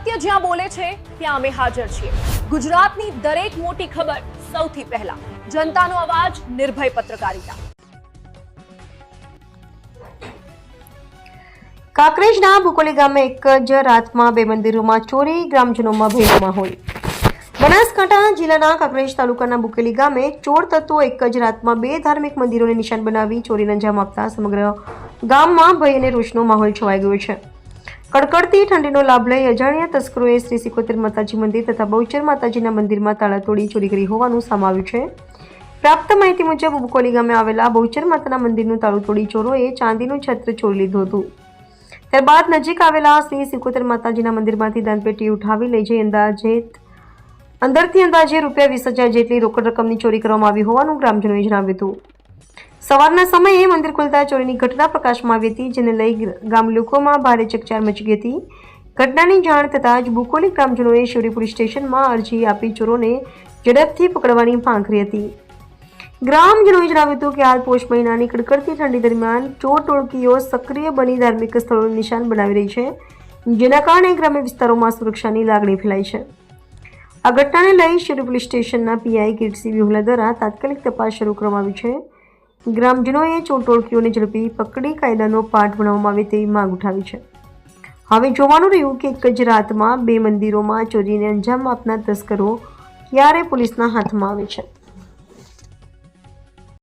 સત્ય જ્યાં બોલે છે ત્યાં અમે હાજર છીએ। ગુજરાતની દરેક મોટી ખબર સૌથી પહેલા, જનતાનો અવાજ, નિર્ભય પત્રકારિતા। કાંકરેજના ભુકોલી ગામે એક જ રાતમાં બે મંદિરોમાં ચોરી, ગ્રામજનોમાં ભયનો માહોલ। બનાસકાંઠા જિલ્લાના કાંકરેજ તાલુકાના ભુકેલી ગામે ચોર તત્વો એક જ રાતમાં બે ધાર્મિક મંદિરોને નિશાન બનાવી ચોરીને અંજામ આપતા સમગ્ર ગામમાં ભય અને રોષનો માહોલ છવાઈ ગયો છે। કડકડતી ઠંડીનો લાભ લઈ અજાણ્યા તસ્કરોએ શ્રી સિકોતેર માતાજી મંદિર તથા બહુચર માતાજીના મંદિરમાં તાળા તોડી ચોરી કરી હોવાનું સામે આવ્યું છે। પ્રાપ્ત માહિતી મુજબ ભુકોલી ગામે આવેલા બહુચર માતાના મંદિરનું તાળું તોડી ચોરોએ ચાંદીનું છત્ર ચોરી લીધું હતું। ત્યારબાદ નજીક આવેલા શ્રી સિકોતેર માતાજીના મંદિરમાંથી દાનપેટી ઉઠાવી લઈ જઈ અંદરથી અંદાજે ₹20,000 જેટલી રોકડ રકમની ચોરી કરવામાં આવી હોવાનું ગ્રામજનોએ જણાવ્યું હતું। સવારના સમયે મંદિર ખુલતા ચોરીની ઘટના પ્રકાશમાં આવી હતી, જેને લઈ ગામ લોકોમાં ભારે ચકચાર મચી ગઈ હતી। ઘટનાની જાણ થતાં જ ભુકોલી ગ્રામજનોએ શિવરી પોલીસ સ્ટેશનમાં અરજી આપી ચોરોને ઝડપથી પકડવાની માંગ કરી હતી। ગ્રામજનોએ જણાવ્યું હતું કે હાલ પોષ મહિનાની કડકડતી ઠંડી દરમિયાન ચોર ટોળકીઓ સક્રિય બની ધાર્મિક સ્થળોનું નિશાન બનાવી રહી છે, જેના કારણે ગ્રામ્ય વિસ્તારોમાં સુરક્ષાની લાગણી ફેલાઈ છે। આ ઘટનાને લઈ શિવરી પોલીસ સ્ટેશનના પીઆઈ કીર્તિસિંહ વિહુલા દ્વારા તાત્કાલિક તપાસ શરૂ કરવામાં આવી છે। ગ્રામજનોએ ચોર ટોળકીઓને ઝડપી પકડી કાયદાનો પાઠ ભણાવવામાં આવે તેવી માંગ ઉઠાવી છે। હવે જોવાનું રહ્યું કે એક જ રાતમાં બે મંદિરોમાં ચોરીને અંજામ આપનાર તસ્કરો ક્યારે પોલીસના હાથમાં આવે છે।